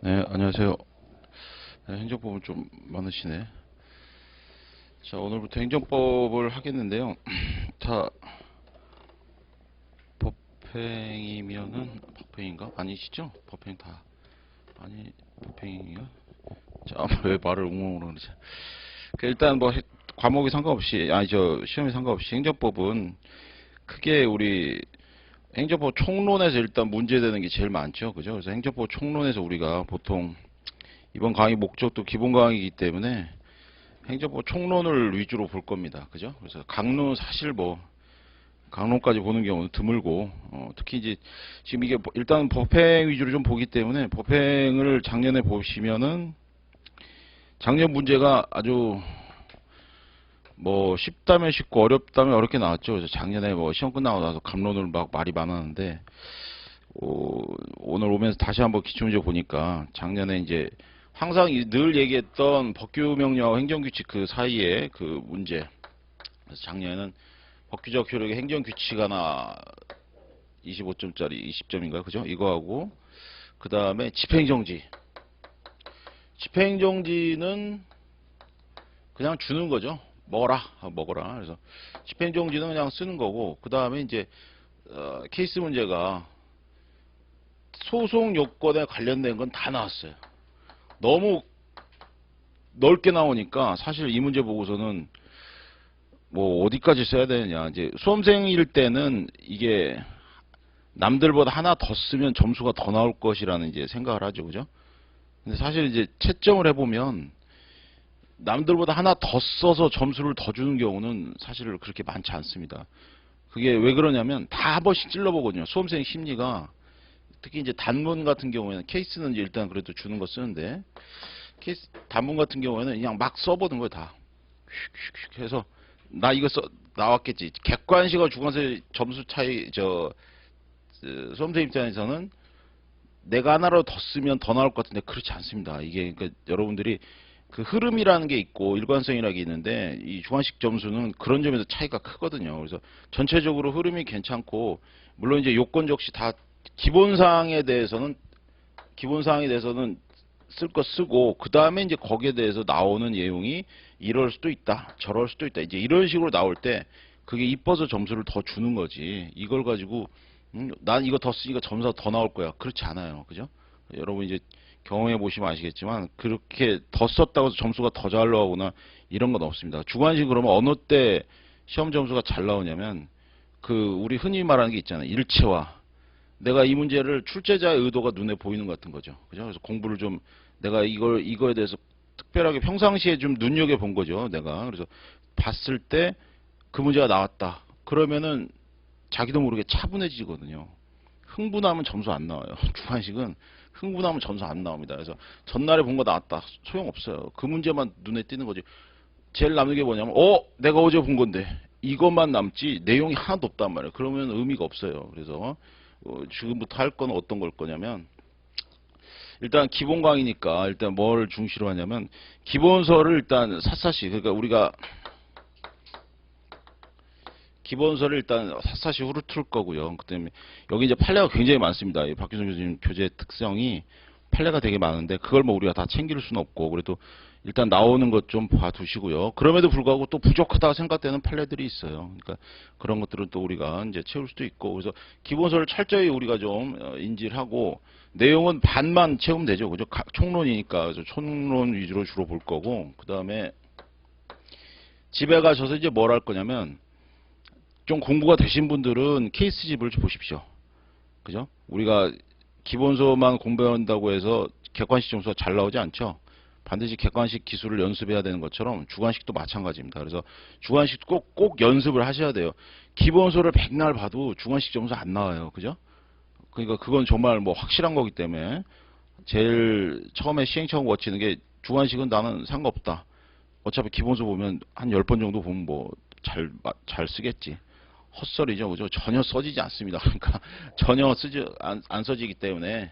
네, 안녕하세요. 네, 행정법은 좀 많으시네. 자, 오늘부터 행정법을 하겠는데요. 다 법행이면은, 법행인가? 아니시죠? 법행 다. 아니, 법행인가? 자, 왜 말을 웅웅 그러지? 일단 뭐, 과목이 상관없이, 시험이 상관없이 행정법은 크게 우리 행정법 총론에서 일단 문제되는 게 제일 많죠. 그죠? 그래서 행정법 총론에서 우리가 보통 이번 강의 목적도 기본 강의이기 때문에 행정법 총론을 위주로 볼 겁니다. 그죠? 그래서 강론 사실 뭐 강론까지 보는 경우는 드물고 특히 이제 지금 이게 일단 법행 위주로 좀 보기 때문에 법행을 작년에 보시면은 작년 문제가 아주 뭐 쉽다면 쉽고 어렵다면 어렵게 나왔죠. 그래서 작년에 뭐 시험 끝나고 나서 감론을 막 말이 많았는데 오늘 오면서 다시 한번 기출문제 보니까 작년에 이제 항상 늘 얘기했던 법규명령하고 행정규칙 그 사이에 그 문제. 그래서 작년에는 법규적 효력의 행정규칙 하나 25점짜리 20점인가요? 그죠? 이거하고 그 다음에 집행정지. 집행정지는 그냥 주는 거죠. 먹어라, 먹어라. 그래서 집행정지는 그냥 쓰는 거고 그 다음에 이제 케이스 문제가 소송 요건에 관련된 건 다 나왔어요. 너무 넓게 나오니까 사실 이 문제 보고서는 뭐 어디까지 써야 되느냐. 이제 수험생일 때는 이게 남들보다 하나 더 쓰면 점수가 더 나올 것이라는 이제 생각을 하죠. 그죠? 근데 사실 이제 채점을 해보면 남들보다 하나 더 써서 점수를 더 주는 경우는 사실 그렇게 많지 않습니다. 그게 왜 그러냐면 다 한 번씩 찔러보거든요. 수험생 심리가 특히 이제 단문 같은 경우에는 케이스는 이제 일단 그래도 주는 거 쓰는데 케이스 단문 같은 경우에는 그냥 막 써보는 거예요 다. 휙휙휙 해서 나 이거 써 나왔겠지. 객관식과 주관식 점수 차이 수험생 입장에서는 내가 하나로 더 쓰면 더 나올 것 같은데 그렇지 않습니다. 이게 그러니까 여러분들이 그 흐름이라는 게 있고 일관성이라는 게 있는데 이 주관식 점수는 그런 점에서 차이가 크거든요. 그래서 전체적으로 흐름이 괜찮고 물론 이제 요건 적시 다 기본사항에 대해서는 쓸 거 쓰고 그 다음에 이제 거기에 대해서 나오는 내용이 이럴 수도 있다, 저럴 수도 있다. 이제 이런 식으로 나올 때 그게 이뻐서 점수를 더 주는 거지. 이걸 가지고 난 이거 더 쓰니까 점수가 더 나올 거야. 그렇지 않아요. 그죠? 여러분 이제 경험해 보시면 아시겠지만 그렇게 더 썼다고 해서 점수가 더 잘 나오거나 이런 건 없습니다. 주관식 그러면 어느 때 시험 점수가 잘 나오냐면 그 우리 흔히 말하는 게 있잖아요. 일체화. 내가 이 문제를 출제자의 의도가 눈에 보이는 것 같은 거죠. 그죠? 그래서 공부를 좀 내가 이거에 대해서 특별하게 평상시에 좀 눈여겨본 거죠. 내가. 그래서 봤을 때 그 문제가 나왔다. 그러면은 자기도 모르게 차분해지거든요. 흥분하면 점수 안 나와요. 주관식은 흥분하면 점수 안 나옵니다. 그래서 전날에 본 거 나왔다. 소용없어요. 그 문제만 눈에 띄는 거지. 제일 남는 게 뭐냐면, 내가 어제 본 건데 이것만 남지 내용이 하나도 없단 말이에요. 그러면 의미가 없어요. 그래서 지금부터 할 건 어떤 걸 거냐면 일단 기본 강의니까 일단 뭘 중시로 하냐면 기본서를 일단 샅샅이 그러니까 우리가 기본서를 일단 샅샅이 후루틀 거고요. 그다음에 여기 이제 판례가 굉장히 많습니다. 이 박규성 교수님 교재 특성이 판례가 되게 많은데 그걸 뭐 우리가 다 챙길 수는 없고 그래도 일단 나오는 것 좀 봐두시고요. 그럼에도 불구하고 또 부족하다 생각되는 판례들이 있어요. 그러니까 그런 것들은 또 우리가 이제 채울 수도 있고 그래서 기본서를 철저히 우리가 좀 인지를 하고 내용은 반만 채우면 되죠. 그죠? 총론이니까 그래서 총론 위주로 주로 볼 거고 그 다음에 집에 가셔서 이제 뭘 할 거냐면 좀 공부가 되신 분들은 케이스집을 보십시오. 그죠? 우리가 기본서만 공부한다고 해서 객관식 점수가 잘 나오지 않죠. 반드시 객관식 기술을 연습해야 되는 것처럼 주관식도 마찬가지입니다. 그래서 주관식 꼭 연습을 하셔야 돼요. 기본서를 백날 봐도 주관식 점수 안 나와요. 그죠? 그러니까 그건 정말 뭐 확실한 거기 때문에 제일 처음에 시행착오 거치는 게 주관식은 나는 상관없다. 어차피 기본서 보면 한 10번 정도 보면 뭐 잘 쓰겠지. 헛소리죠. 그죠? 전혀 써지지 않습니다. 그러니까 전혀 안 써지기 때문에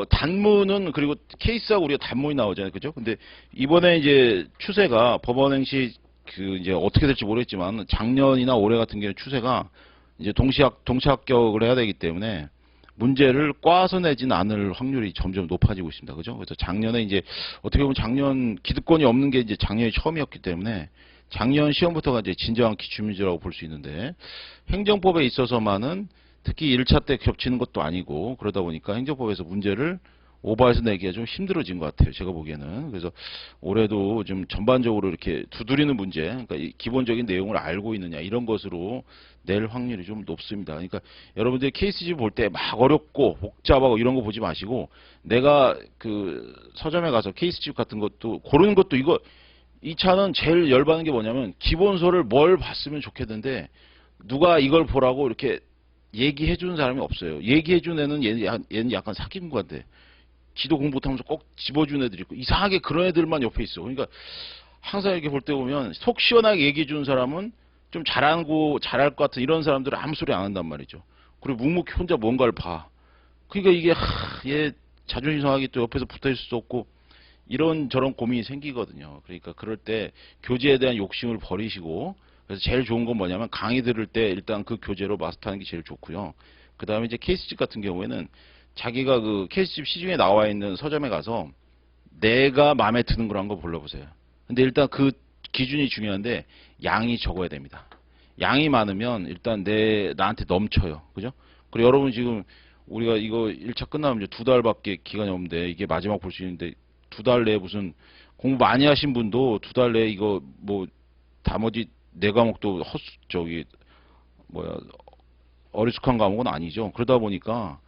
단문은 그리고 케이스하고 우리가 단문이 나오잖아요. 그죠? 근데 이번에 이제 추세가 법원행시 그 이제 어떻게 될지 모르겠지만 작년이나 올해 같은 경우 추세가 이제 동시 합격을 해야 되기 때문에 문제를 꽈서 내지는 않을 확률이 점점 높아지고 있습니다. 그죠? 그래서 작년에 이제 어떻게 보면 작년 기득권이 없는 게 이제 작년이 처음이었기 때문에 작년 시험부터가 이제 진정한 기출문제라고 볼 수 있는데 행정법에 있어서만은 특히 1차 때 겹치는 것도 아니고 그러다 보니까 행정법에서 문제를 오버해서 내기가 좀 힘들어진 것 같아요. 제가 보기에는. 그래서 올해도 좀 전반적으로 이렇게 두드리는 문제, 그러니까 이 기본적인 내용을 알고 있느냐 이런 것으로 낼 확률이 좀 높습니다. 그러니까 여러분들이 케이스집 볼 때 막 어렵고 복잡하고 이런 거 보지 마시고 내가 그 서점에 가서 케이스집 같은 것도 고르는 것도 이거 이 차는 제일 열받는 게 뭐냐면 기본서를 뭘 봤으면 좋겠는데 누가 이걸 보라고 이렇게 얘기해 주는 사람이 없어요. 얘기해 주는 애는 얘는 약간 사기꾼 같아. 지도 공부 못하면서 꼭 집어주는 애들이 있고 이상하게 그런 애들만 옆에 있어. 그러니까 항상 이렇게 볼 때 보면 속 시원하게 얘기해 주는 사람은 좀 잘하고 잘할 것 같은 이런 사람들은 아무 소리 안 한단 말이죠. 그리고 묵묵히 혼자 뭔가를 봐. 그러니까 이게 얘 자존심 상하게 또 옆에서 붙어 있을 수 없고 이런 저런 고민이 생기거든요. 그러니까 그럴 때 교재에 대한 욕심을 버리시고 그래서 제일 좋은 건 뭐냐면 강의 들을 때 일단 그 교재로 마스터하는 게 제일 좋고요. 그 다음에 이제 케이스집 같은 경우에는 자기가 그 케이스집 시중에 나와 있는 서점에 가서 내가 마음에 드는 걸 한번 골라보세요. 근데 일단 그 기준이 중요한데 양이 적어야 됩니다. 양이 많으면 일단 나한테 넘쳐요. 그죠? 그리고 여러분 지금 우리가 이거 1차 끝나면 이제 2달밖에 기간이 없는데 이게 마지막 볼 수 있는데 2달 내에 무슨 공부 많이 하신 분도 2달 내에 이거 뭐 나머지 4과목도 저기 뭐야 어리숙한 과목은 아니죠. 그러다 보니까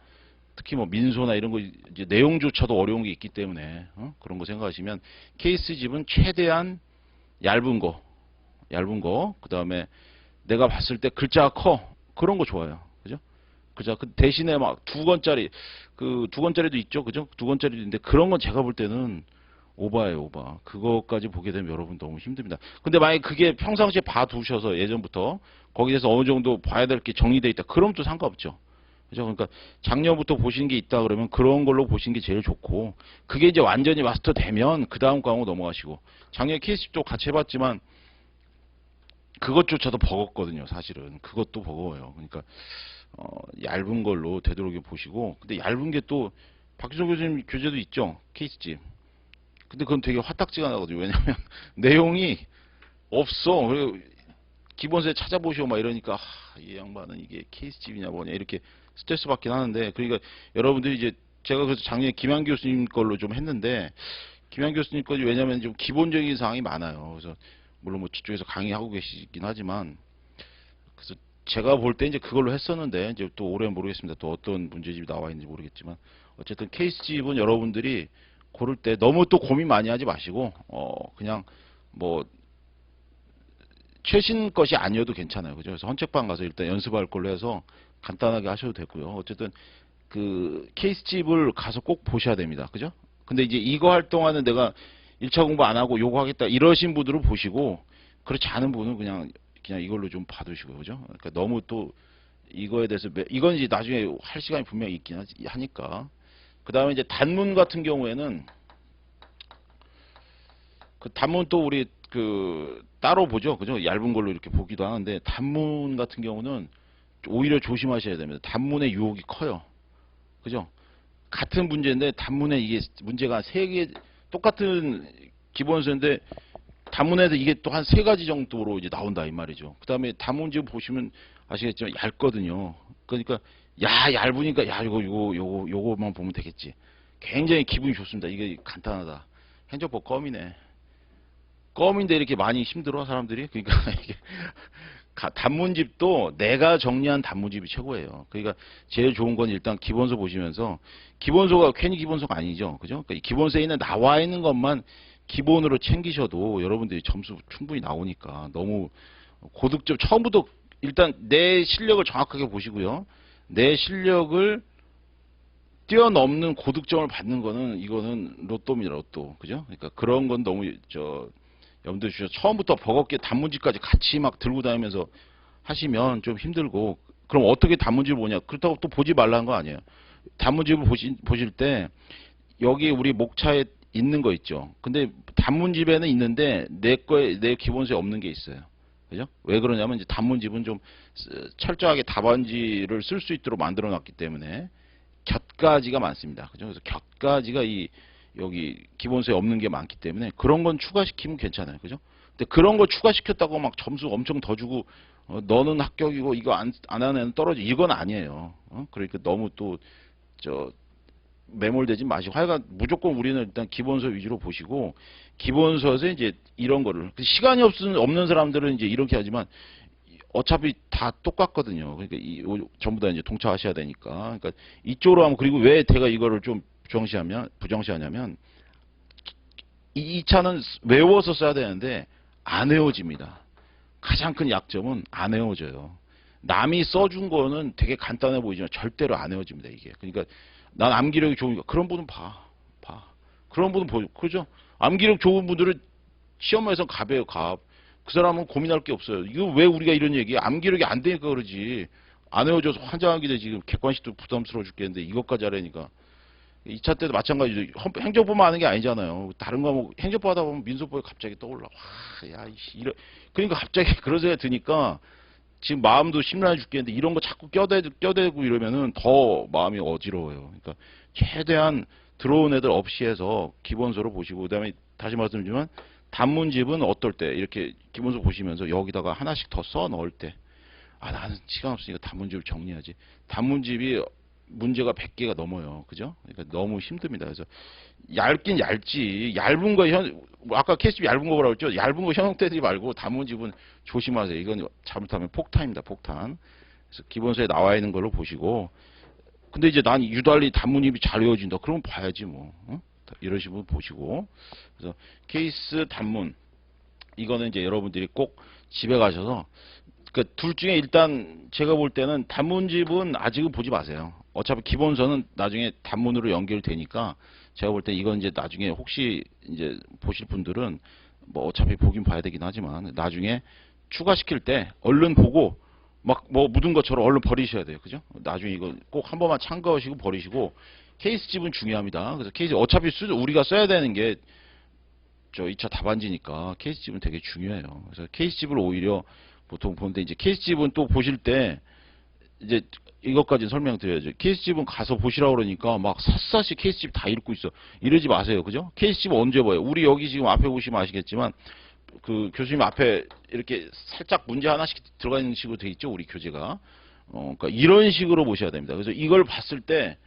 특히 뭐 민소나 이런 거 이제 내용조차도 어려운 게 있기 때문에 그런 거 생각하시면 케이스집은 최대한 얇은 거, 그 다음에 내가 봤을 때 글자가 커 그런 거 좋아요, 그죠? 그죠? 그 대신에 막 2권짜리 그 2권짜리도 있죠, 그죠? 2권짜리도 있는데 그런 건 제가 볼 때는 오바예요, 오바. 그거까지 보게 되면 여러분 너무 힘듭니다. 근데 만약에 그게 평상시에 봐두셔서 예전부터 거기에 대해서 어느 정도 봐야 될 게 정리돼 있다, 그럼 또 상관없죠. 그죠? 그러니까 작년부터 보신 게 있다 그러면 그런 걸로 보신 게 제일 좋고 그게 이제 완전히 마스터 되면 그 다음 과목 넘어가시고 작년 케이스도 같이 해봤지만 그것조차도 버겁거든요. 사실은 그것도 버거워요. 그러니까 얇은 걸로 되도록이 보시고 근데 얇은 게 또 박기성 교수님 교재도 있죠. 케이스집. 근데 그건 되게 화딱지가 나거든요. 왜냐면 내용이 없어. 그리고 기본서에 찾아보시오 막 이러니까 이 양반은 이게 케이스집이냐 뭐냐 이렇게 스트레스 받긴 하는데 그러니까 여러분들이 이제 제가 그래서 작년에 김한 교수님 걸로 좀 했는데 김한 교수님 거지 왜냐면 좀 기본적인 사항이 많아요. 그래서 물론 뭐 저쪽에서 강의하고 계시긴 하지만 그래서 제가 볼 때 이제 그걸로 했었는데 이제 또 올해 모르겠습니다. 또 어떤 문제집이 나와 있는지 모르겠지만 어쨌든 케이스집은 여러분들이 고를 때 너무 또 고민 많이 하지 마시고 그냥 뭐 최신 것이 아니어도 괜찮아요. 그죠? 그래서 헌책방 가서 일단 연습할 걸로 해서 간단하게 하셔도 되고요. 어쨌든 그 케이스집을 가서 꼭 보셔야 됩니다. 그죠? 근데 이제 이거 할 동안은 내가 1차 공부 안 하고 요거 하겠다 이러신 분들은 보시고 그렇지 않은 분은 그냥 이걸로 좀 봐두시고 그죠? 그러니까 너무 또 이거에 대해서 이건 이제 나중에 할 시간이 분명히 있긴 하니까 그 다음에 이제 단문 같은 경우에는 그 단문 또 우리 그 따로 보죠. 그죠? 얇은 걸로 이렇게 보기도 하는데 단문 같은 경우는 오히려 조심하셔야 됩니다. 단문의 유혹이 커요. 그죠? 같은 문제인데 단문에 이게 문제가 3개 똑같은 기본서인데 단문에서 이게 또 한 3가지 정도로 이제 나온다 이 말이죠. 그 다음에 단문집 보시면 아시겠지만 얇거든요. 그러니까 얇으니까 요거만 보면 되겠지. 굉장히 기분이 좋습니다. 이게 간단하다. 행정법 껌이네. 껌인데 이렇게 많이 힘들어 사람들이. 그러니까 이게 단문집도 내가 정리한 단문집이 최고예요. 그러니까 제일 좋은 건 일단 기본서 보시면서 기본서가 괜히 기본서가 아니죠. 그죠? 그러니까 기본서에 있는 나와 있는 것만 기본으로 챙기셔도 여러분들이 점수 충분히 나오니까 너무 고득점 처음부터 일단 내 실력을 정확하게 보시고요. 내 실력을 뛰어넘는 고득점을 받는 거는 이거는 로또입니다. 로또. 그죠? 그러니까 그런 건 너무 염두에 주셔서 처음부터 버겁게 단문집까지 같이 막 들고 다니면서 하시면 좀 힘들고 그럼 어떻게 단문집을 보냐 그렇다고 또 보지 말라는 거 아니에요. 단문집을 보실 때 여기 우리 목차에 있는 거 있죠. 근데 단문집에는 있는데 내 기본서에 없는 게 있어요. 그죠? 왜 그러냐면 이제 단문집은 좀 철저하게 답안지를 쓸 수 있도록 만들어 놨기 때문에 곁가지가 많습니다. 그죠? 그래서 곁가지가 여기 기본서에 없는 게 많기 때문에 그런 건 추가시키면 괜찮아요. 그죠? 근데 그런 거 추가시켰다고 막 점수 엄청 더 주고 너는 합격이고 이거 안 하는 애는 떨어져 이건 아니에요. 그러니까 너무 또 매몰되지 마시고 하여간 무조건 우리는 일단 기본서 위주로 보시고 기본서에서 이제 이런 거를 시간이 없는 사람들은 이제 이렇게 하지만 어차피 다 똑같거든요. 그러니까 전부 다 이제 동차하셔야 되니까. 그러니까 이쪽으로 하면 그리고 왜 제가 이거를 좀 부정시하냐면 이 차는 외워서 써야 되는데 안 외워집니다. 가장 큰 약점은 안 외워져요. 남이 써준 거는 되게 간단해 보이지만 절대로 안 외워집니다, 이게. 그러니까 난 암기력이 좋으니까 그런 분은 봐. 그런 분은 그죠? 암기력 좋은 분들은 시험에서 갑이에요, 갑. 그 사람은 고민할 게 없어요. 이거 왜 우리가 이런 얘기해? 암기력이 안 되니까 그러지. 안 외워져서 환장하게 지금 객관식도 부담스러워 죽겠는데 이것까지 하려니까. 2차 때도 마찬가지죠. 행정법만 하는 게 아니잖아요. 다른 과목 행정법 하다 보면 민소법이 갑자기 떠올라. 와, 야, 그러니까 갑자기 그런 생각이 드니까 지금 마음도 심란해 죽겠는데 이런 거 자꾸 껴대고 이러면은 더 마음이 어지러워요. 그러니까 최대한 들어온 애들 없이 해서 기본서로 보시고 그다음에 다시 말씀드리지만 단문집은 어떨 때 이렇게 기본서 보시면서 여기다가 하나씩 더 써 넣을 때 나는 시간 없으니까 단문집을 정리하지. 단문집이 문제가 100개가 넘어요. 그죠? 그러니까 너무 힘듭니다. 그래서 얇긴 얇지. 얇은 거 아까 캐시 얇은 거 뭐라고 했죠? 얇은 거 현혹되지 말고 단문집은 조심하세요. 이건 잘못하면 폭탄입니다. 폭탄. 그래서 기본서에 나와 있는 걸로 보시고 근데 이제 난 유달리 단문집이 잘 외워진다. 그러면 봐야지 뭐. 이러시면 보시고 그래서 케이스 단문 이거는 이제 여러분들이 꼭 집에 가셔서 그 둘 중에 일단 제가 볼 때는 단문집은 아직은 보지 마세요. 어차피 기본서는 나중에 단문으로 연결되니까 제가 볼 때 이건 이제 나중에 혹시 이제 보실 분들은 뭐 어차피 보긴 봐야 되긴 하지만 나중에 추가시킬 때 얼른 보고 막 뭐 묻은 것처럼 얼른 버리셔야 돼요. 그죠? 나중에 이거 꼭 한 번만 참고하시고 버리시고 케이스집은 중요합니다. 그래서 케이스 어차피 우리가 써야 되는 게 2차 답안지니까 케이스집은 되게 중요해요. 그래서 케이스집을 오히려 보통 보는데 이제 케이스집은 또 보실 때 이제 이것까지 설명드려야죠. 케이스집은 가서 보시라고 그러니까 막 샅샅이 케이스집 다 읽고 있어. 이러지 마세요. 그죠? 케이스집은 언제 봐요? 우리 여기 지금 앞에 보시면 아시겠지만 그 교수님 앞에 이렇게 살짝 문제 하나씩 들어가 있는 식으로 돼 있죠. 우리 교재가. 그러니까 이런 식으로 보셔야 됩니다. 그래서 이걸 봤을 때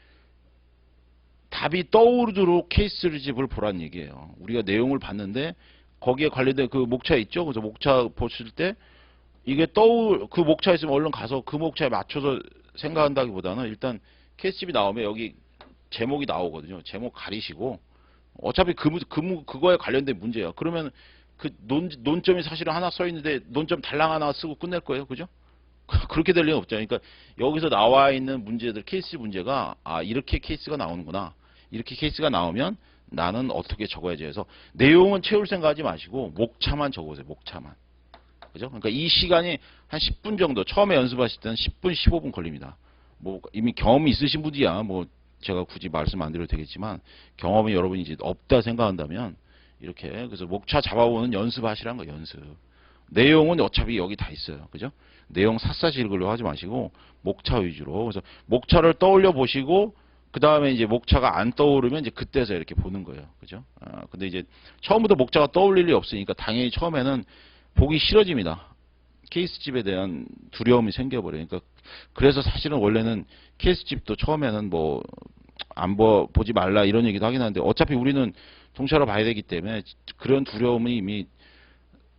답이 떠오르도록 케이스집을 보란 얘기예요. 우리가 내용을 봤는데 거기에 관련된 그 목차 있죠. 그래서 목차 보실 때 이게 그 목차 있으면 얼른 가서 그 목차에 맞춰서 생각한다기보다는 일단 케이스집이 나오면 여기 제목이 나오거든요. 제목 가리시고 어차피 그거에 관련된 문제예요. 그러면 그 논점이 사실은 하나 써 있는데 논점 달랑 하나 쓰고 끝낼 거예요. 그죠? 그렇게 될 리는 없잖아요. 그러니까 여기서 나와 있는 문제들 케이스 문제가 이렇게 케이스가 나오는구나. 이렇게 케이스가 나오면 나는 어떻게 적어야지 해서 내용은 채울 생각하지 마시고 목차만 적으세요. 목차만. 그죠? 그러니까 이 시간이 한 10분 정도 처음에 연습하실 때는 10분 15분 걸립니다. 뭐 이미 경험이 있으신 분이야 뭐 제가 굳이 말씀 안 드려도 되겠지만 경험이 여러분이 이제 없다 생각한다면 이렇게 그래서 목차 잡아보는 연습하시라는 거 연습. 내용은 어차피 여기 다 있어요. 그죠? 내용 샅샅이 읽으려고 하지 마시고 목차 위주로. 그래서 목차를 떠올려 보시고 그 다음에 이제 목차가 안 떠오르면 이제 그때서 이렇게 보는 거예요. 그죠? 근데 이제 처음부터 목차가 떠올릴 리 없으니까 당연히 처음에는 보기 싫어집니다. 케이스집에 대한 두려움이 생겨버려요. 그러니까 그래서 사실은 원래는 케이스집도 처음에는 뭐 안 보지 말라 이런 얘기도 하긴 하는데 어차피 우리는 동시로 봐야 되기 때문에 그런 두려움은 이미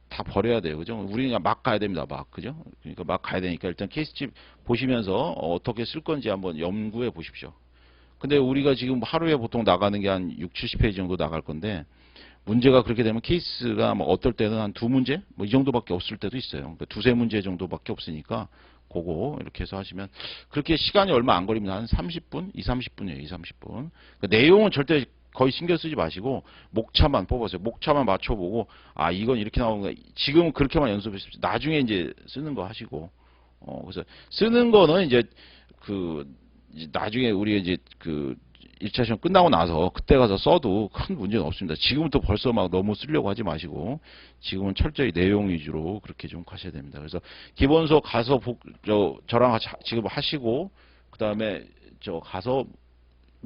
다 버려야 돼요. 그죠? 우리가 막 가야 됩니다. 막. 그죠? 그러니까 막 가야 되니까 일단 케이스집 보시면서 어떻게 쓸 건지 한번 연구해 보십시오. 근데 우리가 지금 하루에 보통 나가는 게 한 6, 70페이지 정도 나갈 건데 문제가 그렇게 되면 케이스가 뭐 어떨 때는 한 2문제? 뭐 이 정도밖에 없을 때도 있어요. 그러니까 2, 3문제 정도밖에 없으니까 그거 이렇게 해서 하시면 그렇게 시간이 얼마 안 걸립니다. 한 30분? 2, 30분이에요. 2, 30분. 그러니까 내용은 절대 거의 신경 쓰지 마시고 목차만 뽑아서요. 목차만 맞춰보고 이건 이렇게 나오는 거 지금은 그렇게만 연습하십시오. 나중에 이제 쓰는 거 하시고 그래서 쓰는 거는 이제 나중에 우리 이제 1차 시험 끝나고 나서 그때 가서 써도 큰 문제는 없습니다. 지금부터 벌써 막 너무 쓰려고 하지 마시고 지금은 철저히 내용 위주로 그렇게 좀 가셔야 됩니다. 그래서 기본서 가서 저랑 지금 하시고 그 다음에 가서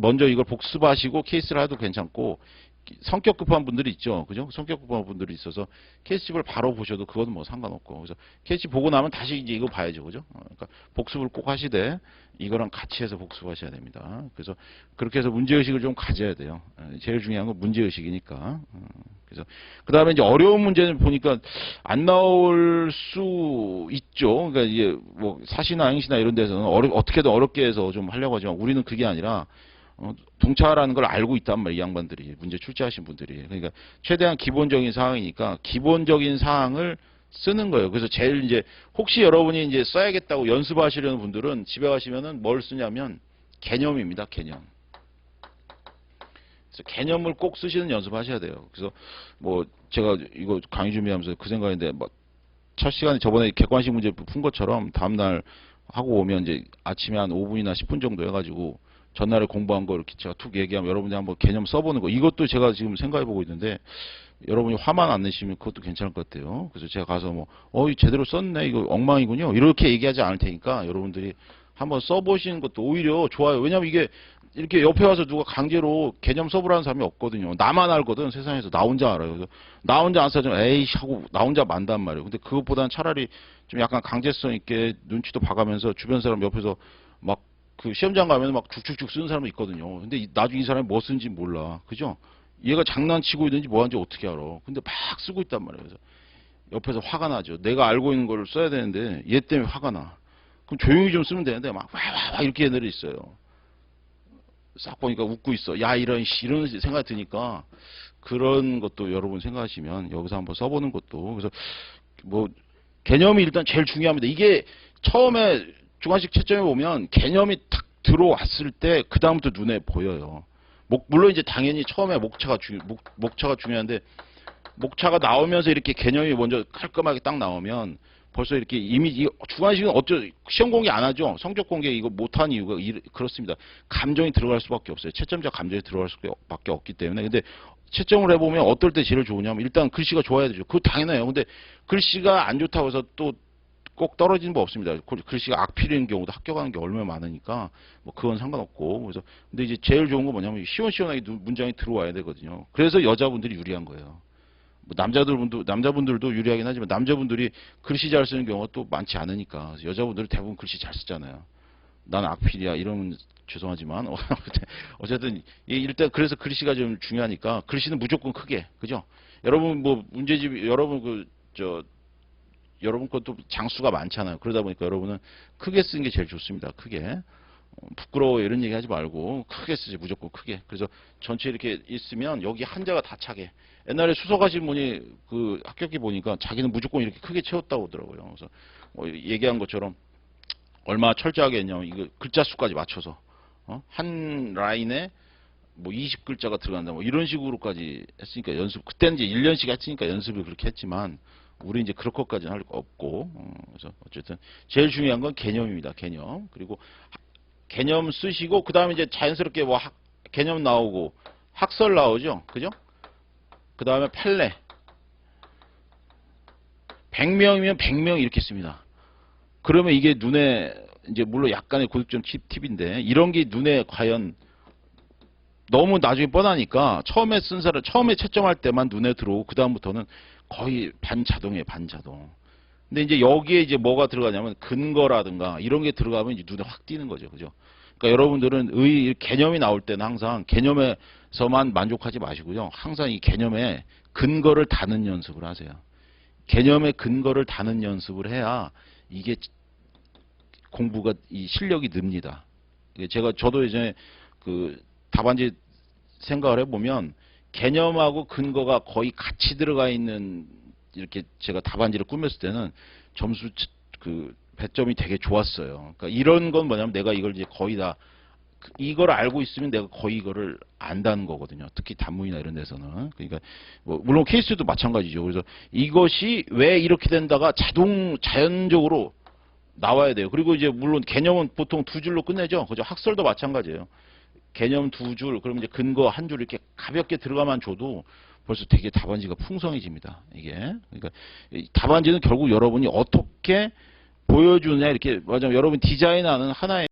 먼저 이걸 복습하시고 케이스를 해도 괜찮고, 성격 급한 분들이 있죠. 그죠? 성격 급한 분들이 있어서 케이스집을 바로 보셔도 그거는 뭐 상관없고. 그래서 케이스집 보고 나면 다시 이제 이거 봐야죠. 그죠? 그러니까 복습을 꼭 하시되 이거랑 같이 해서 복습하셔야 됩니다. 그래서 그렇게 해서 문제의식을 좀 가져야 돼요. 제일 중요한 건 문제의식이니까. 그래서 그 다음에 이제 어려운 문제는 보니까 안 나올 수 있죠. 그러니까 이게 뭐 사시나 행시나 이런 데서는 어떻게든 어렵게 해서 좀 하려고 하지만 우리는 그게 아니라 동차라는 걸 알고 있단 말이에요. 이 양반들이. 문제 출제하신 분들이. 그러니까 최대한 기본적인 사항이니까 기본적인 사항을 쓰는 거예요. 그래서 제일 이제 혹시 여러분이 이제 써야겠다고 연습하시려는 분들은 집에 가시면은 뭘 쓰냐면 개념입니다. 개념. 그래서 개념을 꼭 쓰시는 연습하셔야 돼요. 그래서 뭐 제가 이거 강의 준비하면서 그 생각인데 뭐 첫 시간에 저번에 객관식 문제 푼 것처럼 다음날 하고 오면 이제 아침에 한 5분이나 10분 정도 해가지고 전날에 공부한 거 이렇게 제가 툭 얘기하면 여러분이 한번 개념 써보는 거. 이것도 제가 지금 생각해보고 있는데 여러분이 화만 안 내시면 그것도 괜찮을 것 같아요. 그래서 제가 가서 뭐 제대로 썼네 이거 엉망이군요 이렇게 얘기하지 않을 테니까 여러분들이 한번 써보시는 것도 오히려 좋아요. 왜냐면 이게 이렇게 옆에 와서 누가 강제로 개념 써보라는 사람이 없거든요. 나만 알거든 세상에서. 나 혼자 알아요. 그래서 나 혼자 안 써주면 에이씨 하고 나 혼자 만단 말이에요. 근데 그것보다는 차라리 좀 약간 강제성 있게 눈치도 봐가면서 주변 사람 옆에서 막 그 시험장 가면 막 쭉쭉쭉 쓰는 사람도 있거든요. 근데 나중에 이 사람이 뭐 쓰는지 몰라. 그죠? 얘가 장난치고 있는지 뭐 하는지 어떻게 알아. 근데 막 쓰고 있단 말이에요. 그래서 옆에서 화가 나죠. 내가 알고 있는 걸 써야 되는데 얘 때문에 화가 나. 그럼 조용히 좀 쓰면 되는데 막 와 이렇게 애들이 있어요. 싹 보니까 웃고 있어. 야 이런 생각이 드니까 그런 것도 여러분 생각하시면 여기서 한번 써보는 것도. 그래서 뭐 개념이 일단 제일 중요합니다. 이게 처음에 중간식 채점에 보면 개념이 탁 들어왔을 때 그 다음부터 눈에 보여요. 물론 이제 당연히 처음에 목차가 중요한데 목차가 나오면서 이렇게 개념이 먼저 깔끔하게 딱 나오면 벌써 이렇게 이미 주관식은 시험 공개 안 하죠. 성적 공개 이거 못한 이유가 그렇습니다. 감정이 들어갈 수밖에 없어요. 채점자 감정이 들어갈 수밖에 없기 때문에. 근데 채점을 해보면 어떨 때 제일 좋으냐면 일단 글씨가 좋아야 되죠. 그거 당연해요. 근데 글씨가 안 좋다고 해서 또 꼭 떨어지는 법 없습니다. 글씨가 악필인 경우도 합격하는 게 얼마나 많으니까 뭐 그건 상관없고. 그래서 근데 이제 제일 좋은 건 뭐냐면 시원시원하게 문장이 들어와야 되거든요. 그래서 여자분들이 유리한 거예요. 뭐 남자분들도 유리하긴 하지만 남자분들이 글씨 잘 쓰는 경우가 또 많지 않으니까. 여자분들은 대부분 글씨 잘 쓰잖아요. 난 악필이야 이러면 죄송하지만 어쨌든 일단 그래서 글씨가 좀 중요하니까 글씨는 무조건 크게. 그죠? 여러분 뭐 문제집 여러분 것도 장수가 많잖아요. 그러다 보니까 여러분은 크게 쓰는 게 제일 좋습니다. 크게. 부끄러워 이런 얘기 하지 말고 크게 쓰지. 무조건 크게. 그래서 전체 이렇게 있으면 여기 한자가 다 차게. 옛날에 수석하신 분이 그 합격기 보니까 자기는 무조건 이렇게 크게 채웠다고 하더라고요. 그래서 얘기한 것처럼 얼마나 철저하게 했냐면 이거 글자 수까지 맞춰서 한 라인에 뭐 20글자가 들어간다 뭐 이런 식으로까지 했으니까 그때는 이제 1년씩 했으니까 연습을 그렇게 했지만 우리 이제 그럴 것까지는 할 거 없고. 그래서 어쨌든 제일 중요한 건 개념입니다. 개념. 그리고 개념 쓰시고 그 다음에 이제 자연스럽게 뭐 개념 나오고 학설 나오죠. 그죠? 그 다음에 판례. 100명이면 100명 이렇게 씁니다. 그러면 이게 눈에 이제 물론 약간의 고득점 팁인데 이런 게 눈에 과연 너무 나중에 뻔하니까 처음에 채점할 때만 눈에 들어오고 그 다음부터는 거의 반자동이에요. 반자동. 근데 이제 여기에 이제 뭐가 들어가냐면 근거라든가 이런 게 들어가면 이제 눈에 확 띄는 거죠. 그죠? 그러니까 여러분들은 개념이 나올 때는 항상 개념에서만 만족하지 마시고요. 항상 이 개념에 근거를 다는 연습을 하세요. 개념의 근거를 다는 연습을 해야 이게 공부가 이 실력이 늡니다. 저도 예전에 그 답안지 생각을 해보면 개념하고 근거가 거의 같이 들어가 있는 이렇게 제가 답안지를 꾸몄을 때는 점수 배점이 되게 좋았어요. 그러니까 이런 건 뭐냐면 내가 이걸 이제 거의 다 이걸 알고 있으면 내가 거의 이거를 안다는 거거든요. 특히 단문이나 이런 데서는. 그러니까 뭐 물론 케이스도 마찬가지죠. 그래서 이것이 왜 이렇게 된다가 자연적으로 나와야 돼요. 그리고 이제 물론 개념은 보통 2줄로 끝내죠. 그죠? 학설도 마찬가지예요. 개념 2줄, 그러면 이제 근거 1줄 이렇게 가볍게 들어가만 줘도 벌써 되게 답안지가 풍성해집니다. 이게. 그러니까 답안지는 결국 여러분이 어떻게 보여주느냐 이렇게 맞아요. 여러분 디자인하는 하나의